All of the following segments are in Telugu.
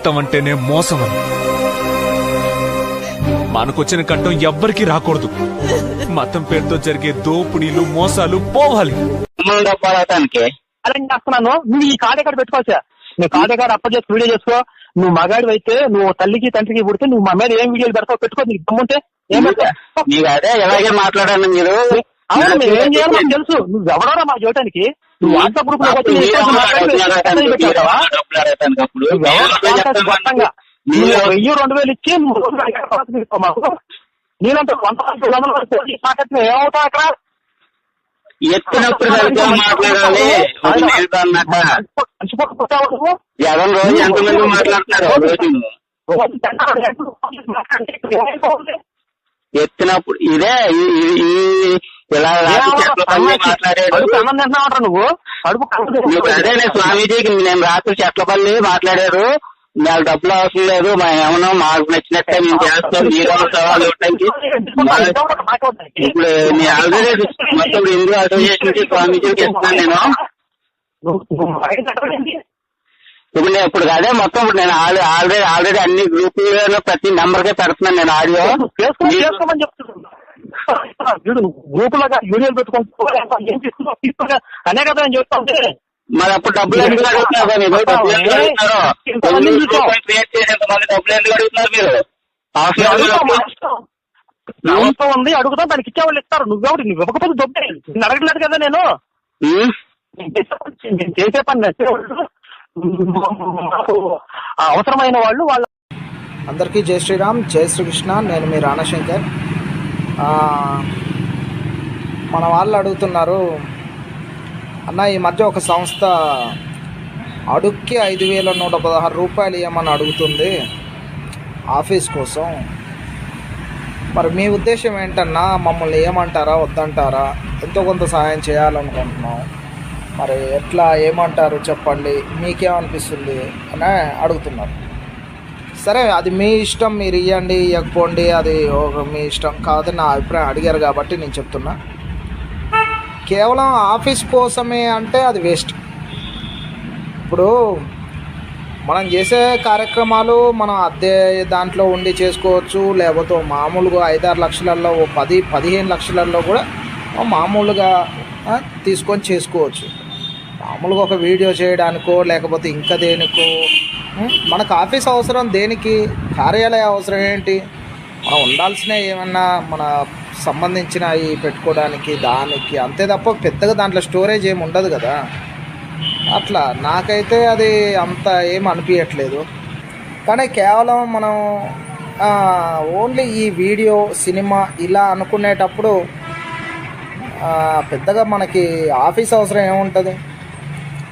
మతం అంటేనే మోసం అని. మనకొచ్చిన కట్టం ఎవ్వరికీ రాకూడదు. మతం పేరుతో జరిగే దోపిడీలు మోసాలు పోవాలి. చేస్తున్నాను. నువ్వు ఈ కార్డు ఎక్కడ పెట్టుకోవచ్చా? నువ్వు కార్డు ఎక్కడ అప్పటి చేసి వీడియో చేసుకో. నువ్వు మగాడి అయితే నువ్వు తల్లికి తండ్రికి పుడితే నువ్వు మా మీద ఏం వీడియోలు పెడతావు పెట్టుకో. నీకు దమ్ముంటే అదే ఎలాగే మాట్లాడాను మీరు. అవును, మేము ఏం చేయాలో మాకు తెలుసు. నువ్వు ఎవడోరా మా చూడటానికి? నువ్వు వాట్సాప్ గ్రూప్ లో నువ్వు 1000-2000 ఇచ్చి మాకు నీళ్ళంటే 100 మాట్లాడితే ఏమవుతావు అక్కడ? ఎత్తినప్పుడు మాట్లాడాలి. రోజు ఎంతమంది మాట్లాడుతున్నారు? ఎత్తినప్పుడు ఇదే ఇలా మాట్లాడాడు. నువ్వు అదే స్వామీజీకి నేను రాత్రి చెట్లపల్లి మాట్లాడారు. నాకు డబ్బులు అవసరం లేదు, ఏమన్నా మాకు నచ్చినట్టే మేము చేస్తాం. మీరు సవాలు ఇప్పుడు నేను ఆల్రెడీ మొత్తం హిందూ అసోసియేషన్ కి స్వామీజీకి ఇస్తున్నాను నేను. ఇప్పుడు అదే మొత్తం ఇప్పుడు నేను ఆల్రెడీ అన్ని గ్రూపులలో ప్రతి నెంబర్ కే పెడుతున్నాను నేను ఆడియో. చేసుకోమని చెప్తున్నాను. గ్రూపులుగా వీడియోలు పెట్టుకుంటా అనే కదా నేను చెప్తాను. మరి అప్పుడు డబ్బులు ఎందుకు అడుగుతున్నారు? క్రియేట్ చేసేంతమంది డబ్బులు ఎందుకు అడుగుతున్నారు మీరు? ఎంత ఉంది అడుగుతాం, దానికి ఇచ్చేవాళ్ళు ఇస్తారు. నువ్వు ఇవ్వకపోతే దొబ్బే. నేను అడగలేదు కదా. నేను చేసే పని నచ్చేవాళ్ళు, అవసరమైన వాళ్ళు వాళ్ళ. అందరికీ జై శ్రీరామ్, జై శ్రీకృష్ణ. నేను మీ రాణశంకర్. మన వాళ్ళు అడుగుతున్నారు, అన్న ఈ మధ్య ఒక సంస్థ అడుక్కి 5116 రూపాయలు ఇవ్వమని అడుగుతుంది ఆఫీస్ కోసం. మరి మీ ఉద్దేశం ఏంటన్నా? మమ్మల్ని ఏమంటారా వద్దంటారా? ఎంతో కొంత సహాయం చేయాలనుకుంటున్నాం. మరి ఎట్లా ఏమంటారు చెప్పండి, మీకేమనిపిస్తుంది అని అడుగుతున్నారు. సరే, అది మీ ఇష్టం, మీరు ఇవ్వండి ఇవ్వకపోండి, అది మీ ఇష్టం కాదు. నా అభిప్రాయం అడిగారు కాబట్టి నేను చెప్తున్నా. కేవలం ఆఫీస్ కోసమే అంటే అది వేస్ట్. ఇప్పుడు మనం చేసే కార్యక్రమాలు మనం అద్దె దాంట్లో ఉండి చేసుకోవచ్చు, లేకపోతే మామూలుగా 5-6 లక్షలలో 10-15 లక్షలలో కూడా మామూలుగా తీసుకొని చేసుకోవచ్చు. మామూలుగా ఒక వీడియో చేయడానికో లేకపోతే ఇంకా దేనికో. మనకు ఆఫీస్ అవసరం దేనికి? కార్యాలయ అవసరం ఏంటి? మనం ఉండాల్సిన ఏమన్నా మన సంబంధించిన ఈ పెట్టుకోవడానికి దానికి, అంతే తప్ప పెద్దగా దాంట్లో స్టోరేజ్ ఏమి ఉండదు కదా. అట్లా నాకైతే అది అంత ఏం అనిపించట్లేదు. కానీ కేవలం మనం ఓన్లీ ఈ వీడియో సినిమా ఇలా అనుకునేటప్పుడు పెద్దగా మనకి ఆఫీస్ అవసరం ఏముంటుంది?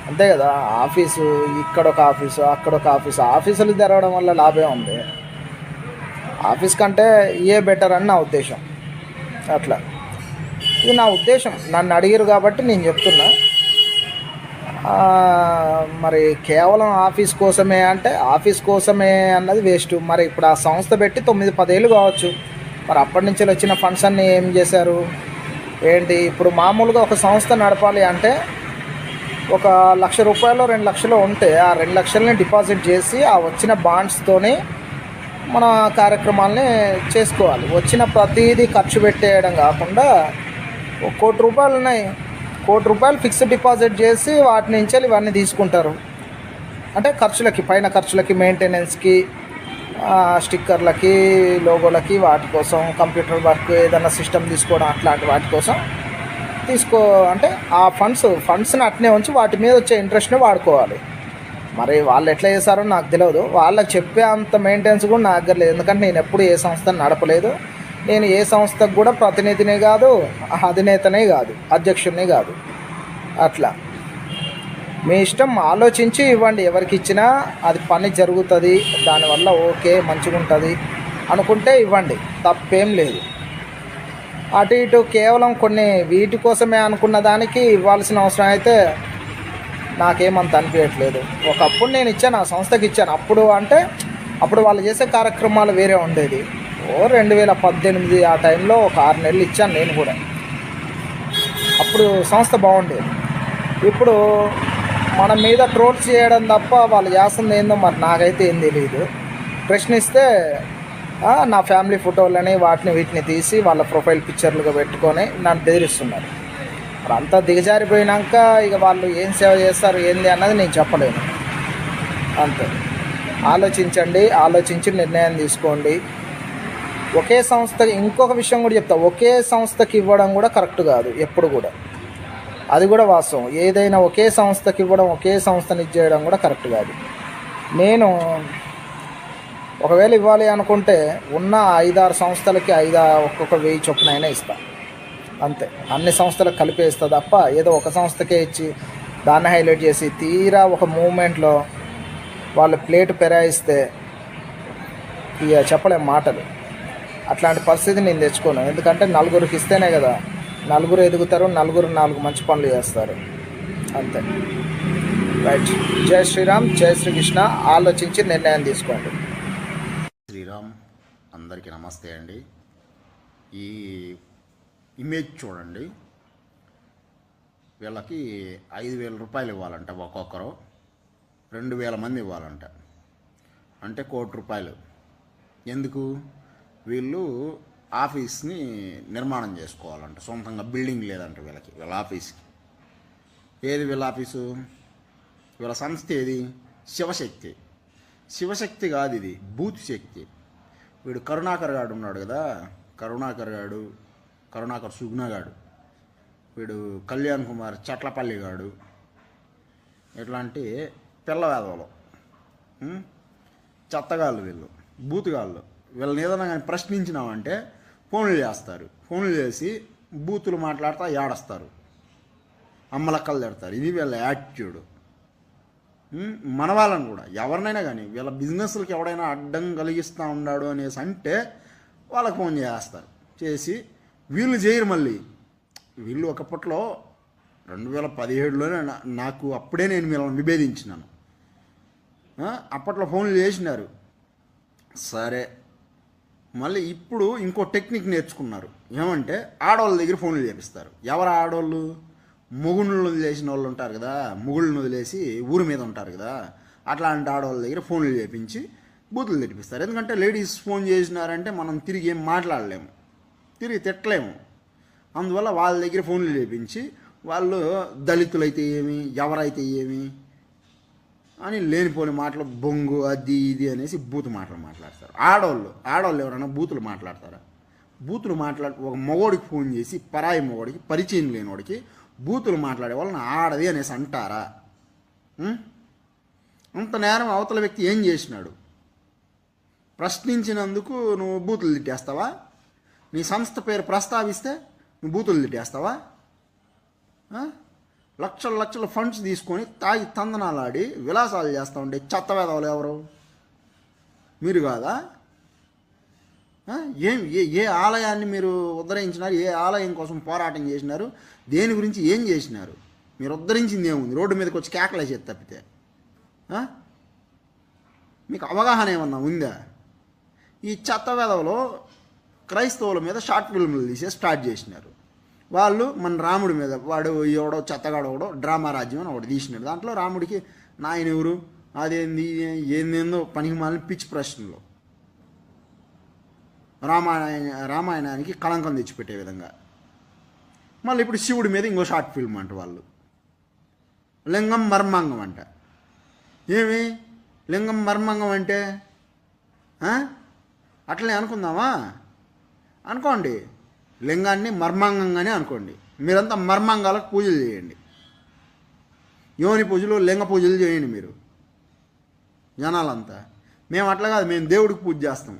అంతే కదా. ఆఫీసు ఇక్కడొక ఆఫీసు అక్కడొక ఆఫీసు, ఆఫీసులు తెరవడం వల్ల లాభం ఉంది. ఆఫీస్ కంటే ఇయే బెటర్ అని నా ఉద్దేశం. అట్లా ఇది నా ఉద్దేశం. నన్ను అడిగారు కాబట్టి నేను చెప్తున్నా. మరి కేవలం ఆఫీస్ కోసమే అంటే ఆఫీస్ కోసమే అన్నది వేస్ట్. మరి ఇప్పుడు ఆ సంస్థ పెట్టి 9-10 ఏళ్ళు కావచ్చు. మరి అప్పటి నుంచి వచ్చిన ఫండ్స్ అన్నీ ఏం చేశారు ఏంటి? ఇప్పుడు మామూలుగా ఒక సంస్థ నడపాలి అంటే ఒక 1,00,000 రూపాయలు 2 లక్షలు ఉంటే ఆ 2 లక్షలని డిపాజిట్ చేసి ఆ వచ్చిన బాండ్స్తోని మన కార్యక్రమాలని చేసుకోవాలి. వచ్చిన ప్రతిదీ ఖర్చు పెట్టేయడం కాకుండా 1 కోటి రూపాయలు ఉన్నాయి, 1 కోటి రూపాయలు ఫిక్స్డ్ డిపాజిట్ చేసి వాటి నుంచి ఇవన్నీ తీసుకుంటారు. అంటే ఖర్చులకి, పైన ఖర్చులకి, మెయింటెనెన్స్కి, స్టిక్కర్లకి, లోగోలకి, వాటి కోసం, కంప్యూటర్ వర్క్ ఏదైనా సిస్టమ్ తీసుకోవడం అట్లాంటి వాటి కోసం అంటే ఆ ఫండ్స్ని అట్నే ఉంచి వాటి మీద వచ్చే ఇంట్రెస్ట్ని వాడుకోవాలి. మరి వాళ్ళు ఎట్లా చేస్తారో నాకు తెలియదు. వాళ్ళకి చెప్పే అంత మెయింటెనెన్స్ కూడా నా దగ్గర లేదు. ఎందుకంటే నేను ఎప్పుడు ఏ సంస్థను నడపలేదు. నేను ఏ సంస్థకు కూడా ప్రతినిధినే కాదు, అధినేతనే కాదు, అధ్యక్షుడిని కాదు. అట్లా మీ ఇష్టం, ఆలోచించి ఇవ్వండి. ఎవరికి ఇచ్చినా అది పని జరుగుతుంది, దానివల్ల ఓకే మంచిగా ఉంటుంది అనుకుంటే ఇవ్వండి, తప్పేం లేదు. అటు ఇటు కేవలం కొన్ని వీటి కోసమే అనుకున్న దానికి ఇవ్వాల్సిన అవసరం అయితే నాకేమంత అనిపించట్లేదు. ఒకప్పుడు నేను ఇచ్చాను, ఆ సంస్థకి ఇచ్చాను. అప్పుడు వాళ్ళు చేసే కార్యక్రమాలు వేరే ఉండేది. 2018 ఆ టైంలో ఒక 6 నెలలు ఇచ్చాను నేను కూడా. అప్పుడు సంస్థ బాగుండేది. ఇప్పుడు మన మీద ట్రోల్స్ చేయడం తప్ప వాళ్ళు చేస్తుంది ఏందో మరి నాకైతే ఏం తెలియదు. ప్రశ్నిస్తే నా ఫ్యామిలీ ఫోటోలని వాటిని వీటిని తీసి వాళ్ళ ప్రొఫైల్ పిక్చర్లుగా పెట్టుకొని నన్ను బెదిరిస్తున్నారు. మరి అంతా దిగజారిపోయినాక ఇక వాళ్ళు ఏం సేవ చేస్తారు ఏంది అన్నది నేను చెప్పలేను. అంతే. ఆలోచించండి, ఆలోచించి నిర్ణయం తీసుకోండి. ఒకే సంస్థకి ఇంకొక విషయం కూడా చెప్తా, ఒకే సంస్థకి ఇవ్వడం కూడా కరెక్ట్ కాదు ఎప్పుడు కూడా. అది కూడా వాస్తవం. ఏదైనా ఒకే సంస్థకి ఇవ్వడం, ఒకే సంస్థని ఇచ్చేయడం కూడా కరెక్ట్ కాదు. నేను ఒకవేళ ఇవ్వాలి అనుకుంటే ఉన్న 5-6 సంస్థలకి ఒక్కొక్క 1000 చొప్పునైనా ఇస్తా. అంతే. అన్ని సంస్థలకు కలిపి ఇస్తా తప్ప ఏదో ఒక సంస్థకే ఇచ్చి దాన్ని హైలైట్ చేసి తీరా ఒక మూమెంట్లో వాళ్ళు ప్లేట్ పెరాయిస్తే ఇక చెప్పలేం మాటలు. అట్లాంటి పరిస్థితి నేను తెచ్చుకోను. ఎందుకంటే నలుగురికి ఇస్తేనే కదా నలుగురు ఎదుగుతారు, నలుగురు 4 మంచి పనులు చేస్తారు. అంతే. రైట్. జై శ్రీరామ్, జై శ్రీకృష్ణ. ఆలోచించి నిర్ణయం తీసుకోండి. శ్రీరామ్, అందరికీ నమస్తే అండి. ఈ ఇమేజ్ చూడండి. వీళ్ళకి 5,000 రూపాయలు ఇవ్వాలంట ఒక్కొక్కరు, 2,000 మంది ఇవ్వాలంట. అంటే 1 కోటి రూపాయలు. ఎందుకు? వీళ్ళు ఆఫీస్ని నిర్మాణం చేసుకోవాలంట. సొంతంగా బిల్డింగ్ లేదంట వీళ్ళకి, వీళ్ళ ఆఫీస్కి. ఏది వీళ్ళ ఆఫీసు? వీళ్ళ సంస్థ ఏది? శివశక్తి. శివశక్తి కాదు, ఇది బూత్ శక్తి. వీడు కరుణాకర్ గాడు ఉన్నాడు కదా, కరుణాకర్ సుగ్నగాడు, వీడు కళ్యాణ్ కుమార్ చట్లపల్లి గాడు, ఇట్లాంటి పిల్లవేదవలు, చెత్తగాళ్ళు వీళ్ళు, బూతుగాళ్ళు. వీళ్ళని ఏదైనా కానీ ప్రశ్నించినామంటే ఫోన్లు చేస్తారు. ఫోన్లు చేసి బూతులు మాట్లాడుతూ ఏడస్తారు, అమ్మలక్కలు తిడతారు. ఇది వీళ్ళ యాటిట్యూడ్. మన వాళ్ళని కూడా ఎవరినైనా కానీ వీళ్ళ బిజినెస్లకి ఎవడైనా అడ్డం కలిగిస్తూ ఉన్నాడు అనేసి అంటే వాళ్ళకి ఫోన్ చేస్తారు. చేసి వీళ్ళు చేయరు. మళ్ళీ వీళ్ళు ఒకప్పట్లో 2017లోనే నాకు అప్పుడే నేను వీళ్ళని విభేదించినాను. అప్పట్లో ఫోన్లు చేసినారు. సరే, మళ్ళీ ఇప్పుడు ఇంకో టెక్నిక్ నేర్చుకున్నారు. ఏమంటే ఆడవాళ్ళ దగ్గర ఫోన్లు చేపిస్తారు. ఎవరు ఆడవాళ్ళు? మొగుళ్ళను వదిలేసిన వాళ్ళు ఉంటారు కదా, మొగుళ్ళను వదిలేసి ఊరి మీద ఉంటారు కదా, అట్లాంటి ఆడవాళ్ళ దగ్గర ఫోన్లు చేపించి బూతులు తెప్పిస్తారు. ఎందుకంటే లేడీస్ ఫోన్ చేసినారంటే మనం తిరిగి ఏం మాట్లాడలేము, తిరిగి తిట్టలేము. అందువల్ల వాళ్ళ దగ్గర ఫోన్లు చేపించి వాళ్ళు దళితులైతే ఏమి, ఎవరైతే ఏమి అని లేనిపోని మాటలు, బొంగు అది ఇది అనేసి బూతు మాటలు మాట్లాడతారు. ఆడవాళ్ళు ఎవరైనా బూతులు మాట్లాడతారా? బూతులు ఒక మగోడికి ఫోన్ చేసి, పరాయి మగోడికి, పరిచయం లేనివాడికి బూతులు మాట్లాడే వాళ్ళని ఆడది అనేసి అంటారా? అంత నేరం అవతల వ్యక్తి ఏం చేసినాడు? ప్రశ్నించినందుకు నువ్వు బూతులు తిట్టేస్తావా? నీ సంస్థ పేరు ప్రస్తావిస్తే నువ్వు బూతులు తిట్టేస్తావా? లక్షల ఫండ్స్ తీసుకొని తాగి తందనాలాడి విలాసాలు చేస్తూ ఉండే చెత్తవేదవులు ఎవరు? మీరు కాదా? ఏ ఆలయాన్ని మీరు ఉద్ధరించినారు? ఏ ఆలయం కోసం పోరాటం చేసినారు? దేని గురించి ఏం చేసినారు? మీరు ఉద్ధరించింది ఏముంది? రోడ్డు మీదకి వచ్చి కేకలేసేది తప్పితే మీకు అవగాహన ఏమన్నా ఉందా? ఈ చెత్తవేదవులో క్రైస్తవుల మీద షార్ట్ ఫిల్మ్లు తీసే స్టార్ట్ చేసినారు. వాళ్ళు మన రాముడి మీద, వాడు ఎవడో చెత్తగాడు ఒకడో డ్రామా రాజ్యం అని ఒకటి తీసినాడు. దాంట్లో రాముడికి నాయన ఎవరు, అదేంది ఏందేందో పనికి మాలిన పిచ్చి ప్రశ్నలు, రామాయణానికి కళంకం తెచ్చిపెట్టే విధంగా. మళ్ళీ ఇప్పుడు శివుడి మీద ఇంకో షార్ట్ ఫిల్మ్ అంట వాళ్ళు, లింగం మర్మాంగం అంట. ఏమి లింగం మర్మాంగం అంటే? అట్లనే అనుకుందామా? అనుకోండి, లింగాన్ని మర్మాంగంగానే అనుకోండి. మీరంతా మర్మాంగాలకు పూజలు చేయండి, యోని పూజలు, లింగ పూజలు చేయండి మీరు జనాలంతా. మేము అట్లా కాదు, మేము దేవుడికి పూజ చేస్తాం,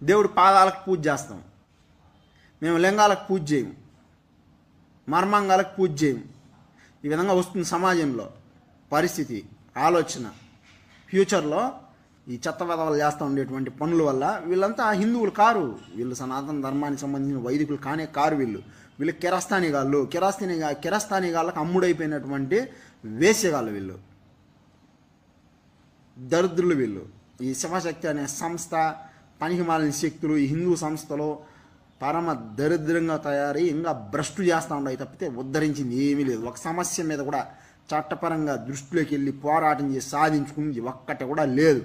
దేవుడి పాదాలకు పూజ చేస్తాం. మేము లింగాలకు పూజ చేయము, మర్మాంగాలకు పూజ చేయము. ఈ విధంగా వస్తుంది సమాజంలో పరిస్థితి, ఆలోచన. ఫ్యూచర్లో ఈ చెత్త వెధవలు చేస్తూ ఉండేటువంటి పనుల వల్ల వీళ్ళంతా హిందువులు కారు, వీళ్ళు సనాతన ధర్మానికి సంబంధించిన వైదికులు కానే కారు. వీళ్ళు కిరస్థానీగాళ్ళకు అమ్ముడైపోయినటువంటి వేశ్యగాళ్ళు, వీళ్ళు దరిద్రులు. వీళ్ళు ఈ శివశక్తి అనే సంస్థ, పనికిమాలిన శక్తులు ఈ హిందూ సంస్థలో పరమ దరిద్రంగా తయారై ఇంకా భ్రష్టు చేస్తూ ఉన్నాయి తప్పితే ఉద్ధరించింది ఏమీ లేదు. ఒక సమస్య మీద కూడా చట్టపరంగా దృష్టిలోకి వెళ్ళి పోరాటం చేసి సాధించుకుంది ఒక్కటి కూడా లేదు.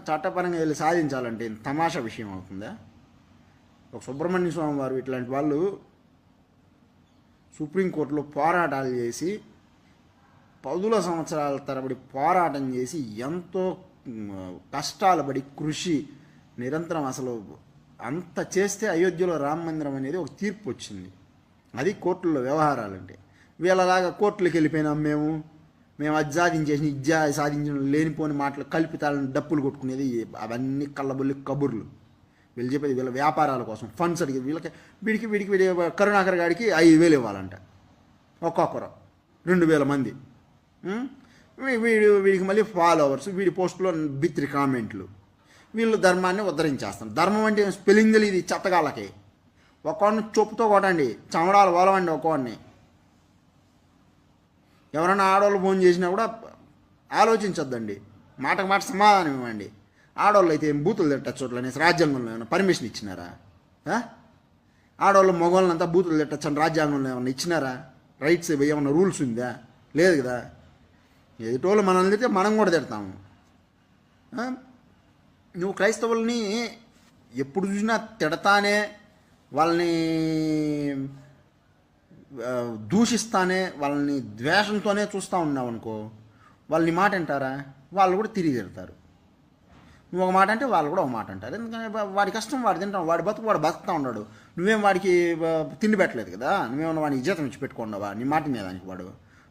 చట్టపరంగా వెళ్ళి సాధించాలంటే తమాషా విషయం అవుతుందా? ఒక సుబ్రహ్మణ్య స్వామి వారు ఇట్లాంటి వాళ్ళు సుప్రీంకోర్టులో పోరాటాలు చేసి 10 సంవత్సరాల తరబడి పోరాటం చేసి ఎంతో కష్టాలు పడి కృషి నిరంతరం అసలు అంత చేస్తే అయోధ్యలో రామ మందిరం అనేది ఒక తీర్పు వచ్చింది. అది కోర్టుల్లో వ్యవహారాలంటే. వీళ్ళలాగా కోర్టులకు వెళ్ళిపోయినాం మేము అది సాధించేసి ఇజ్జా సాధించిన లేనిపోని మాటలు కల్పితాలను డప్పులు కొట్టుకునేది అవన్నీ కళ్ళబొల్లి కబుర్లు. వీళ్ళు చెప్పేది వీళ్ళ వ్యాపారాల కోసం ఫండ్స్ అడిగి వీడికి కరుణాకర్ గాడికి 5,000 ఇవ్వాలంట ఒక్కొక్కరు, 2,000 మంది. వీడికి మళ్ళీ ఫాలోవర్స్, వీడి పోస్టులో బిత్రి కామెంట్లు. వీళ్ళు ధర్మాన్ని ఉద్ధరించేస్తారు. ధర్మం అంటే స్పెల్లింగ్ తెలియదు చెత్తగాళ్ళకి. ఒక్కొన్ని చొప్పుతో కొట్టండి, చమడాలు వలవండి ఒక్కొన్ని. ఎవరైనా ఆడవాళ్ళు ఫోన్ చేసినా కూడా ఆలోచించొద్దండి, మాటకు మాట సమాధానం ఇవ్వండి. ఆడవాళ్ళు అయితే ఏం బూతులు తిట్టచ్చు చోట్ల అనేసి రాజ్యాంగంలో ఏమైనా పర్మిషన్ ఇచ్చినారా? ఆడవాళ్ళు మగవాళ్ళనంతా బూతులు తిట్టచ్చు అని రాజ్యాంగంలో ఏమన్నా ఇచ్చినారా? రైట్స్ ఏమన్నా రూల్స్ ఉందా? లేదు కదా. ఎదుటోళ్ళు మనల్ని తిడితే మనం కూడా తిడతాము. నువ్వు క్రైస్తవుల్ని ఎప్పుడు చూసినా తిడతానే, వాళ్ళని దూషిస్తానే, వాళ్ళని ద్వేషంతోనే చూస్తూ ఉన్నావు అనుకో, వాళ్ళని మాట అంటారా? వాళ్ళు కూడా తిరిగి తిడతారు. నువ్వు ఒక మాట అంటే వాళ్ళు కూడా ఒక మాట అంటారు. ఎందుకంటే వాడి కష్టం వాడు తింటాం, వాడి బతుకు వాడు బతుకుతూ ఉన్నాడు. నువ్వేం వాడికి తిండి పెట్టలేదు కదా, నువ్వేమన్నా వాడిని జీతం ఇచ్చి పెట్టుకున్నావా నీ మాట మీద దానికి? వాడు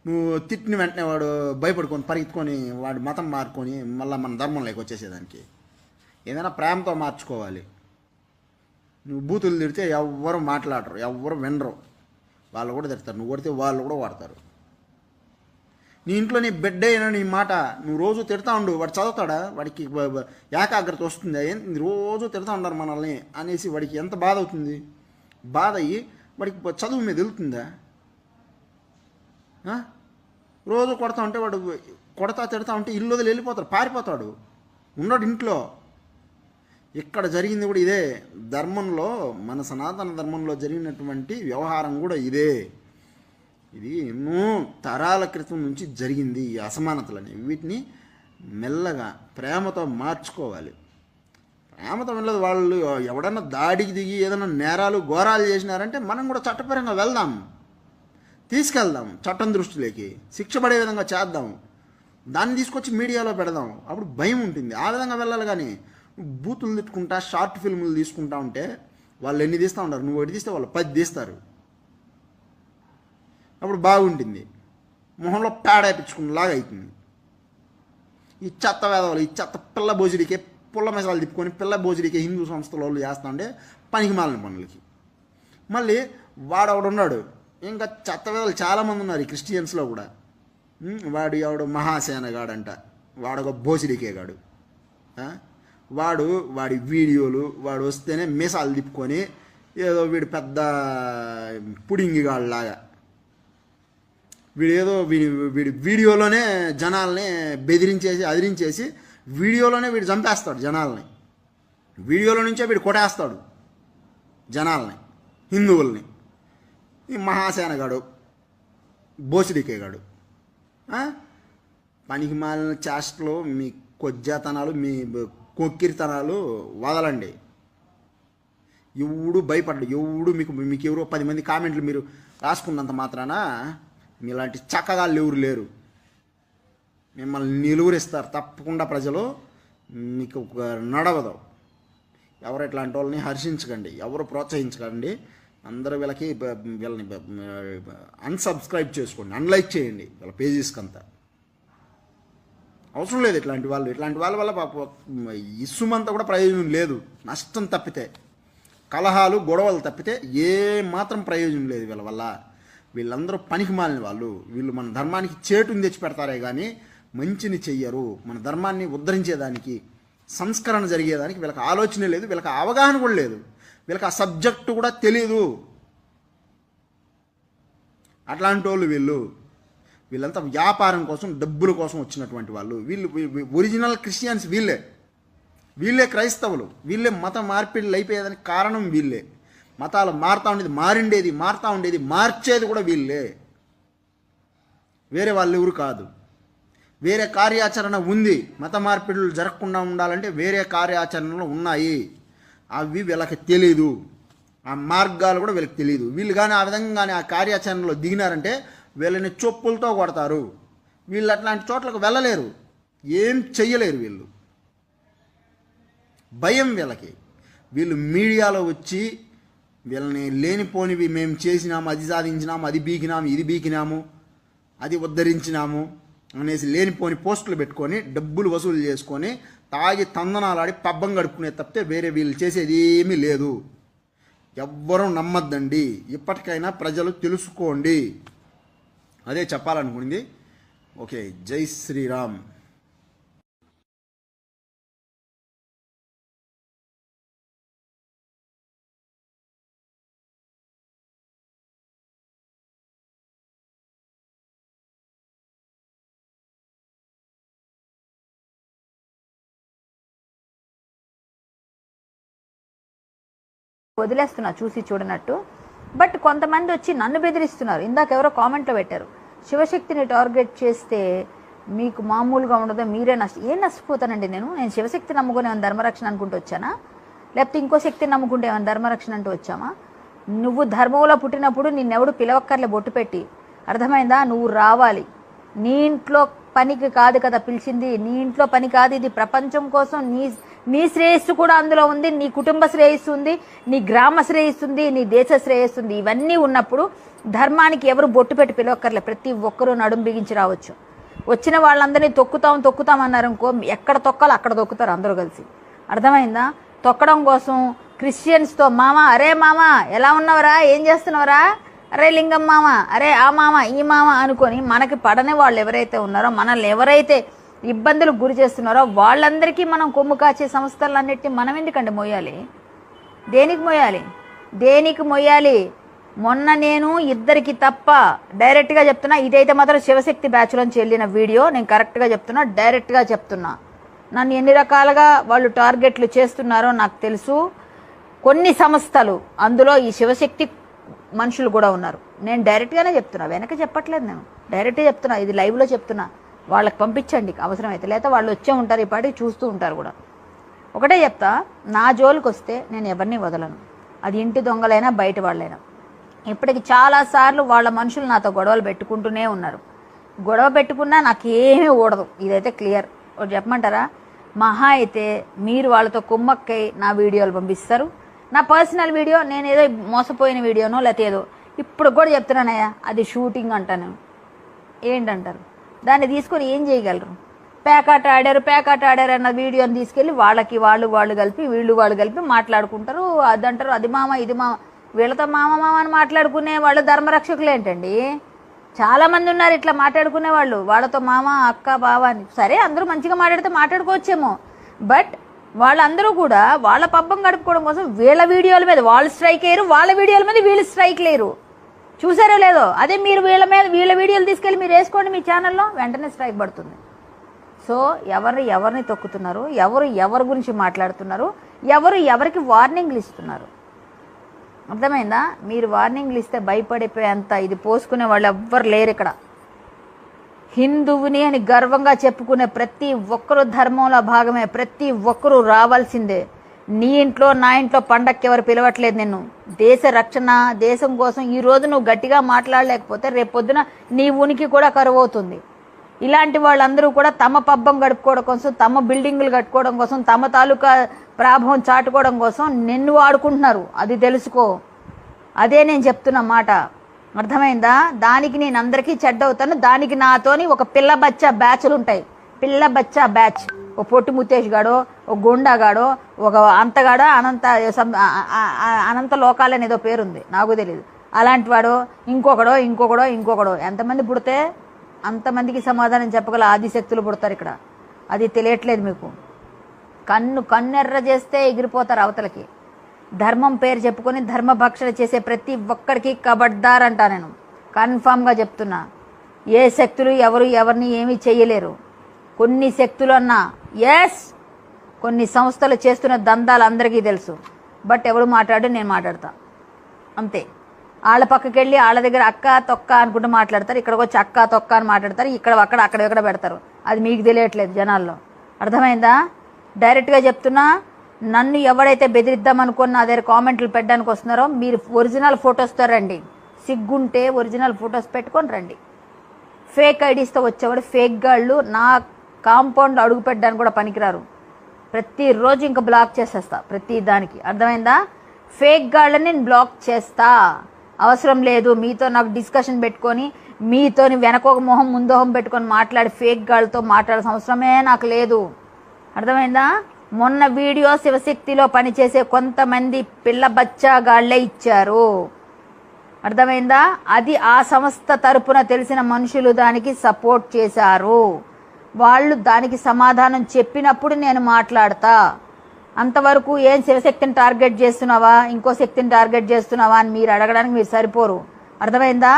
నువ్వు తిట్టిన వెంటనే వాడు భయపడుకొని పరిగెత్తుకొని వాడి మతం మారుకొని మళ్ళీ మన ధర్మంలోకి వచ్చేసేదానికి ఏదైనా ప్రేమతో మార్చుకోవాలి. నువ్వు బూతులు తిడితే ఎవ్వరు మాట్లాడరు, ఎవ్వరు వినరు, వాళ్ళు కూడా తిడతారు. నువ్వు కొడితే వాళ్ళు కూడా వాడతారు. నీ ఇంట్లో నీ బిడ్డ అయినా నీ మాట నువ్వు రోజు తిడతా ఉండు, వాడు చదువుతాడా? వాడికి ఏకాగ్రత వస్తుందా? రోజు తిడతా ఉండరు మనల్ని అనేసి వాడికి ఎంత బాధ అవుతుంది? బాధ అయ్యి వాడికి చదువు మీద వెళ్తుందా? రోజు కొడతా ఉంటే వాడు తిడతా ఉంటే ఇల్లు వదిలి వెళ్ళిపోతాడు, పారిపోతాడు, ఉండడు ఇంట్లో. ఇక్కడ జరిగింది కూడా ఇదే. ధర్మంలో, మన సనాతన ధర్మంలో జరిగినటువంటి వ్యవహారం కూడా ఇదే. ఇది ఎన్నో తరాల క్రితం నుంచి జరిగింది ఈ అసమానతలని. వీటిని మెల్లగా ప్రేమతో మార్చుకోవాలి. ప్రేమతో వెళ్ళదు. వాళ్ళు ఎవడన్నా దాడికి దిగి ఏదైనా నేరాలు ఘోరాలు చేసినారంటే మనం కూడా చట్టపరంగా వెళ్దాం, తీసుకెళ్దాం, చట్టం దృష్టిలోకి శిక్ష పడే విధంగా చేద్దాం, దాన్ని తీసుకొచ్చి మీడియాలో పెడదాం. అప్పుడు భయం ఉంటుంది. ఆ విధంగా వెళ్ళాలి. కానీ బూతులు తిట్టుకుంటా షార్ట్ ఫిల్ములు తీసుకుంటా ఉంటే వాళ్ళు ఎన్ని తీస్తూ ఉంటారు? నువ్వు ఒకటి తీస్తే వాళ్ళు 10 తీస్తారు. అప్పుడు బాగుంటుంది, మొహంలో పేడ వేయించుకునేలాగా అవుతుంది. ఈ చెత్త వేదవాళ్ళు, ఈ చెత్త పిల్ల భోజడికే పుల్ల మెసాలు తిప్పుకొని పిల్ల భోజడికే హిందూ సంస్థల వాళ్ళు చేస్తూ ఉంటే పనికి మాలిన పనులకి. మళ్ళీ వాడొకడున్నాడు, ఇంకా చెత్త వేదలు చాలామంది ఉన్నారు ఈ క్రిస్టియన్స్లో కూడా. ఎవడు మహాసేనగాడంట, వాడొక భోజడికేగాడు. వాడి వీడియోలు వాడు వస్తేనే మీసాలు తిప్పుకొని ఏదో వీడు పెద్ద పుడింగిగాళ్ళలాగా వీడి వీడియోలోనే జనాల్ని బెదిరించేసి అదిరించేసి వీడియోలోనే వీడు చంపేస్తాడు జనాల్ని. వీడియోలో నుంచే వీడు కొట్టేస్తాడు జనాల్ని, హిందువుల్ని. ఈ మహాసేనగాడు, బోసిడికేగాడు. పనికి మాలిన చేష్టలు, మీ కొజ్జాతనాలు, మీ కొక్కిరితనాలు వదలండి. ఎవడు భయపడ్డు, ఎవడు మీకు ఎవరో 10 మంది కామెంట్లు మీరు రాసుకున్నంత మాత్రాన మీలాంటి చక్కగాళ్ళు ఎవరు లేరు. మిమ్మల్ని నిలువురిస్తారు తప్పకుండా ప్రజలు. మీకు నడవదు. ఎవరు ఇట్లాంటి వాళ్ళని హర్షించకండి, ఎవరు ప్రోత్సహించకండి. అందరూ వీళ్ళని అన్సబ్స్క్రైబ్ చేసుకోండి, అన్లైక్ చేయండి వీళ్ళ పేజెస్కి అంతా. అవసరం లేదు ఇట్లాంటి వాళ్ళ వల్ల ఇసుమంతా కూడా ప్రయోజనం లేదు. నష్టం తప్పితే, కలహాలు గొడవలు తప్పితే ఏ మాత్రం ప్రయోజనం లేదు వీళ్ళ వల్ల. వీళ్ళందరూ పనికి మాలిన వాళ్ళు. వీళ్ళు మన ధర్మానికి చేటుని తెచ్చి పెడతారే కానీ మంచిని చెయ్యరు. మన ధర్మాన్ని ఉద్ధరించేదానికి, సంస్కరణ జరిగేదానికి వీళ్ళకి ఆలోచన లేదు, వీళ్ళకి అవగాహన కూడా లేదు, వీళ్ళకి ఆ సబ్జెక్టు కూడా తెలీదు. అట్లాంటి వాళ్ళు వీళ్ళంతా వ్యాపారం కోసం, డబ్బుల కోసం వచ్చినటువంటి వాళ్ళు. వీళ్ళు ఒరిజినల్ క్రిస్టియన్స్ వీళ్ళే క్రైస్తవులు. వీళ్ళే మత మార్పిడిలు అయిపోయేదానికి కారణం వీళ్ళే. మతాలు మారుతూ ఉండేది, మారుతూ ఉండేది, మార్చేది కూడా వీళ్ళే. వేరే వాళ్ళు ఎవరు కాదు. వేరే కార్యాచరణ ఉంది. మత మార్పిడులు జరగకుండా ఉండాలంటే వేరే కార్యాచరణలు ఉన్నాయి. అవి వీళ్ళకి తెలీదు. ఆ మార్గాలు కూడా వీళ్ళకి తెలియదు. వీళ్ళు కానీ ఆ విధంగా కానీ ఆ కార్యాచరణలో దిగినారంటే వీళ్ళని చొప్పులతో కొడతారు. వీళ్ళు అట్లాంటి చోట్లకు వెళ్ళలేరు, ఏం చెయ్యలేరు. వీళ్ళు భయం వీళ్ళకి. వీళ్ళు మీడియాలో వచ్చి వీళ్ళని లేనిపోనివి మేము చేసినాము, అది సాధించినాము, అది బీకినాము, ఇది బీకినాము, అది ఉద్ధరించినాము అనేసి లేనిపోని పోస్టులు పెట్టుకొని డబ్బులు వసూలు చేసుకొని తాగి తందనాలాడి పబ్బం గడుపుకునే తప్పితే వేరే వీళ్ళు చేసేది ఏమీ లేదు. ఎవ్వరూ నమ్మద్దండి. ఇప్పటికైనా ప్రజలు తెలుసుకోండి. అదే చెప్పాలనుకుంది. ఓకే, జై శ్రీరామ్. వదిలేస్తున్నా చూసి చూడనట్టు. బట్ కొంతమంది వచ్చి నన్ను బెదిరిస్తున్నారు. ఇందాక ఎవరో కామెంట్లో పెట్టారు, శివశక్తిని టార్గెట్ చేస్తే మీకు మామూలుగా ఉండదు, మీరే ఏం నష్టపోతానండి? నేను శివశక్తి నమ్ముకుని ఏమైనా ధర్మరక్షణ అనుకుంటూ వచ్చానా? లేకపోతే ఇంకో శక్తిని నమ్ముకుంటే ఏమైనా ధర్మరక్షణ అంటూ వచ్చామా? నువ్వు ధర్మంలో పుట్టినప్పుడు నిన్నెవడు పిలవక్కర్లే బొట్టు పెట్టి, అర్థమైందా? నువ్వు రావాలి. నీ ఇంట్లో పనికి కాదు కదా పిలిచింది, నీ ఇంట్లో పని కాదు ఇది. ప్రపంచం కోసం నీ శ్రేయస్సు కూడా అందులో ఉంది, నీ కుటుంబ శ్రేయస్సు ఉంది, నీ గ్రామ శ్రేయస్సు ఉంది, నీ దేశ శ్రేయస్సు ఉంది. ఇవన్నీ ఉన్నప్పుడు ధర్మానికి ఎవరు బొట్టు పెట్టి పిలవక్కర్లే. ప్రతి ఒక్కరూ నడుం బిగించి రావచ్చు. వచ్చిన వాళ్ళందరినీ తొక్కుతాం అన్నారు అనుకో, ఎక్కడ తొక్కాలో అక్కడ తొక్కుతారు అందరూ కలిసి. అర్థమైందా? తొక్కడం కోసం క్రిస్టియన్స్తో మామ, అరే మామ ఎలా ఉన్నవరా, ఏం చేస్తున్నవరా, అరే లింగం మామ, అరే ఆ మామ ఈ మామ అనుకొని మనకి పడని వాళ్ళు ఎవరైతే ఉన్నారో, మనల్ని ఎవరైతే ఇబ్బందులకు గురి చేస్తున్నారో వాళ్ళందరికీ మనం కొమ్ము కాచే సంస్థలన్నిటిని మనం ఎందుకండి మోయాలి? దేనికి మోయాలి? మొన్న నేను ఇద్దరికి తప్ప డైరెక్ట్గా చెప్తున్నా, ఇదైతే మాత్రం శివశక్తి బ్యాచ్లోంచి వెళ్ళిన వీడియో, నేను కరెక్ట్గా చెప్తున్నా, డైరెక్ట్గా చెప్తున్నా. నన్ను ఎన్ని రకాలుగా వాళ్ళు టార్గెట్లు చేస్తున్నారో నాకు తెలుసు. కొన్ని సంస్థలు, అందులో ఈ శివశక్తి మనుషులు కూడా ఉన్నారు. నేను డైరెక్ట్గానే చెప్తున్నా, వెనక చెప్పట్లేదు. నేను డైరెక్ట్గా చెప్తున్నా, ఇది లైవ్లో చెప్తున్నా. వాళ్ళకి పంపించండి అవసరమైతే, లేకపోతే వాళ్ళు వచ్చే ఉంటారు, ఈ పాటికి చూస్తూ ఉంటారు కూడా. ఒకటే చెప్తా, నా జోలికి వస్తే నేను ఎవరిని వదలను. అది ఇంటి దొంగలైనా బయట వాళ్ళైనా. ఇప్పటికి చాలాసార్లు వాళ్ళ మనుషులు నాతో గొడవలు పెట్టుకుంటూనే ఉన్నారు. గొడవ పెట్టుకున్నా నాకేమీ ఓడదు, ఇదైతే క్లియర్. ఒకటి చెప్పమంటారా? మహా అయితే మీరు వాళ్ళతో కుమ్మక్కై నా వీడియోలు పంపిస్తారు, నా పర్సనల్ వీడియో, నేను ఏదో మోసపోయిన వీడియోనో లేకపోతే ఏదో. ఇప్పుడు కూడా చెప్తున్నానయ్యా, అది షూటింగ్ అంటాను. ఏంటంటారు? దాన్ని తీసుకొని ఏం చేయగలరు? పేకాట ఆడారు అన్న వీడియోని తీసుకెళ్ళి వాళ్ళు కలిపి వాళ్ళు కలిపి మాట్లాడుకుంటారు. అదంటారు అది మామ ఇది మామ. వీళ్ళతో మామ అని మాట్లాడుకునే వాళ్ళు ధర్మరక్షకులు ఏంటండి? చాలా మంది ఉన్నారు ఇట్లా మాట్లాడుకునే వాళ్ళు. వాళ్ళతో మామ అక్క బావ అని. సరే, అందరూ మంచిగా మాట్లాడితే మాట్లాడుకోవచ్చేమో, బట్ వాళ్ళందరూ కూడా వాళ్ళ పబ్బం గడుపుకోవడం కోసం వీళ్ళ వీడియోల మీద వాళ్ళు స్ట్రైక్ అయ్యారు, వాళ్ళ వీడియోల మీద వీళ్ళు స్ట్రైక్ లేరు. చూసారో లేదో? అదే మీరు వీళ్ళ వీడియోలు తీసుకెళ్ళి మీరు వేసుకోండి మీ ఛానల్లో, వెంటనే స్ట్రైక్ పడుతుంది. సో ఎవరిని తొక్కుతున్నారు, ఎవరి గురించి మాట్లాడుతున్నారు, ఎవరికి వార్నింగ్లు ఇస్తున్నారు? అర్థమైందా? మీరు వార్నింగ్లు ఇస్తే భయపడిపోయేంత ఇది పోసుకునే వాళ్ళు ఎవ్వరు లేరు ఇక్కడ. హిందువుని అని గర్వంగా చెప్పుకునే ప్రతి ఒక్కరూ ధర్మంలో భాగమే, ప్రతి ఒక్కరూ రావాల్సిందే. నీ ఇంట్లో నా ఇంట్లో పండక్కి ఎవరు పిలవట్లేదు నిన్ను. దేశ రక్షణ, దేశం కోసం ఈరోజు నువ్వు గట్టిగా మాట్లాడలేకపోతే రేపొద్దున నీ ఉనికి కూడా కరువు అవుతుంది. ఇలాంటి వాళ్ళందరూ కూడా తమ పబ్బం గడుపుకోవడం కోసం, తమ బిల్డింగులు కట్టుకోవడం కోసం, తమ తాలూకా ప్రాభవం చాటుకోవడం కోసం నిన్ను వాడుకుంటున్నారు. అది తెలుసుకో. అదే నేను చెప్తున్న మాట, అర్థమైందా? దానికి నేను అందరికీ చెడ్డవుతాను. దానికి నాతోని ఒక పిల్ల బచ్చా బ్యాచ్లు ఉంటాయి. పిల్ల బచ్చా బ్యాచ్, ఒక పొట్టి ముత్తేష్ గాడో, ఒక గుండాగాడో, ఒక అంతగాడో, అనంత లోకాలని ఏదో పేరుంది నాకు తెలియదు, అలాంటి వాడో, ఇంకొకడో ఎంతమంది పుడితే అంతమందికి సమాధానం చెప్పగల ఆదిశక్తులు పుడతారు ఇక్కడ. అది తెలియట్లేదు మీకు. కన్నెర్ర చేస్తే ఎగిరిపోతారు అవతలకి. ధర్మం పేరు చెప్పుకొని ధర్మభక్షణ చేసే ప్రతి ఒక్కడికి కబడ్దార్ అంటా నేను. కన్ఫామ్గా చెప్తున్నా. ఏ శక్తులు ఎవరిని ఏమీ చేయలేరు. కొన్ని శక్తులు అన్నా కొన్ని సంస్థలు చేస్తున్న దందాలు అందరికీ తెలుసు. బట్ ఎవరు మాట్లాడు, నేను మాట్లాడతా అంతే. వాళ్ళ పక్కకి వెళ్ళి వాళ్ళ దగ్గర అక్క తొక్క అనుకుంటూ మాట్లాడతారు, ఇక్కడికి వచ్చి అక్క తొక్క అని మాట్లాడతారు, అక్కడ పెడతారు. అది మీకు తెలియట్లేదు జనాల్లో. అర్థమైందా? డైరెక్ట్గా చెప్తున్నా, నన్ను ఎవరైతే బెదిరిద్దామనుకుని నా దగ్గర కామెంట్లు పెట్టడానికి వస్తున్నారో మీరు ఒరిజినల్ ఫొటోస్తో రండి. సిగ్గుంటే ఒరిజినల్ ఫొటోస్ పెట్టుకొని రండి. ఫేక్ ఐడీస్తో వచ్చేవాడు ఫేక్ గాళ్ళు నా కాంపౌండ్ అడుగు పెట్టడానికి కూడా పనికిరారు. ప్రతిరోజు ఇంకా బ్లాక్ చేసేస్తా ప్రతి దానికి. అర్థమైందా? ఫేక్ గాళ్ళని నేను బ్లాక్ చేస్తా. అవసరం లేదు మీతో నాకు డిస్కషన్ పెట్టుకొని మీతోని వెనకొక మొహం ముందోహం పెట్టుకొని మాట్లాడి ఫేక్ గాళ్ళతో మాట్లాడాల్సిన అవసరమే నాకు లేదు. అర్థమైందా? మొన్న వీడియో శివశక్తిలో పనిచేసే కొంతమంది పిల్ల బచ్చా గాళ్లే ఇచ్చారు. అర్థమైందా? అది ఆ సంస్థ తరపున తెలిసిన మనుషులు దానికి సపోర్ట్ చేశారు. వాళ్ళు దానికి సమాధానం చెప్పినప్పుడు నేను మాట్లాడతా. అంతవరకు ఏం శివశక్తిని టార్గెట్ చేస్తున్నావా, ఇంకో శక్తిని టార్గెట్ చేస్తున్నావా అని మీరు అడగడానికి మీరు సరిపోరు. అర్థమైందా?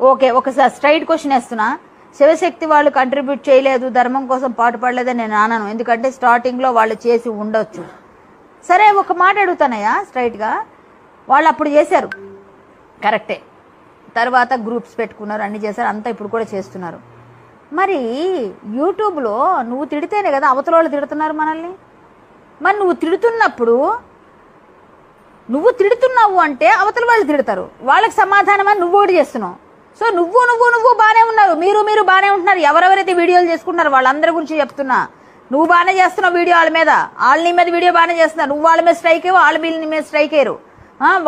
ఓకే, ఒకసారి స్ట్రైట్ క్వశ్చన్ వేస్తున్నా. శివశక్తి వాళ్ళు కంట్రిబ్యూట్ చేయలేదు, ధర్మం కోసం పాటుపడలేదని నేను అనను. ఎందుకంటే స్టార్టింగ్లో వాళ్ళు చేసి ఉండొచ్చు. సరే, ఒక మాట అడుగుతానయ్యా స్ట్రైట్గా. వాళ్ళు అప్పుడు చేశారు, కరెక్టే. తర్వాత గ్రూప్స్ పెట్టుకున్నారు, అన్ని చేశారు, అంతా ఇప్పుడు కూడా చేస్తున్నారు. మరి యూట్యూబ్లో నువ్వు తిడితేనే కదా అవతల వాళ్ళు తిడుతున్నారు మనల్ని. మరి నువ్వు తిడుతున్నావు అంటే అవతల వాళ్ళు తిడతారు, వాళ్ళకి సమాధానం అని నువ్వు ఒకటి చేస్తున్నావు. సో నువ్వు బాగానే ఉన్నారు, మీరు బాగానే ఉంటున్నారు. ఎవరెవరైతే వీడియోలు చేసుకుంటున్నారు వాళ్ళందరి గురించి చెప్తున్నా. నువ్వు బాగానే చేస్తున్నావు వీడియో, వాళ్ళ మీద నీ మీద వీడియో బాగానే చేస్తున్నారు. నువ్వు వాళ్ళ మీద స్ట్రైక్ అయ్యవు, వాళ్ళ నీ మీద స్ట్రైక్ అయ్యారు.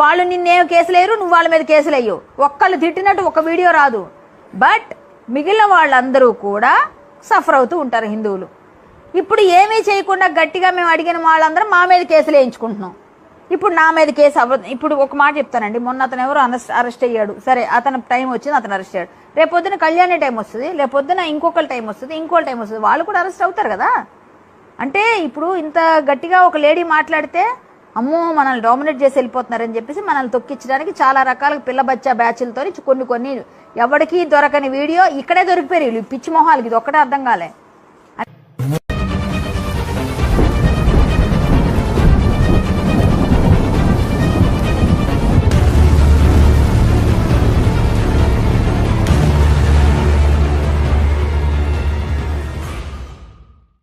వాళ్ళు నిన్నేం కేసులు వేయరు, నువ్వు వాళ్ళ మీద కేసులు అయ్యవు. ఒక్కళ్ళు తిట్టినట్టు ఒక వీడియో రాదు. బట్ మిగిలిన వాళ్ళందరూ కూడా సఫర్ అవుతూ ఉంటారు హిందువులు. ఇప్పుడు ఏమీ చేయకుండా గట్టిగా మేము అడిగిన వాళ్ళందరం మా మీద కేసులు వేయించుకుంటున్నాం. ఇప్పుడు నా మీద కేసు అవ్వదు. ఇప్పుడు ఒక మాట చెప్తానండి, మొన్న అతను ఎవరు అరెస్ట్ అయ్యాడు, సరే అతను టైం వచ్చింది, అతను అరెస్ట్ అయ్యాడు. రేపొద్దున కళ్యాణి టైం వస్తుంది, రేపొద్దున ఇంకొకరి టైం వస్తుంది, టైం వస్తుంది, వాళ్ళు కూడా అరెస్ట్ అవుతారు కదా. అంటే ఇప్పుడు ఇంత గట్టిగా ఒక లేడీ మాట్లాడితే అమ్మో మనల్ని డామినేట్ చేసి వెళ్ళిపోతున్నారని చెప్పేసి మనల్ని తొక్కించడానికి చాలా రకాల పిల్ల బచ్చా బ్యాచ్లతో కొన్ని ఎవరికి దొరకని వీడియో ఇక్కడే దొరికిపోయారు. పిచ్చి మొహాలకి ఇది ఒక్కటే అర్థం కాలే.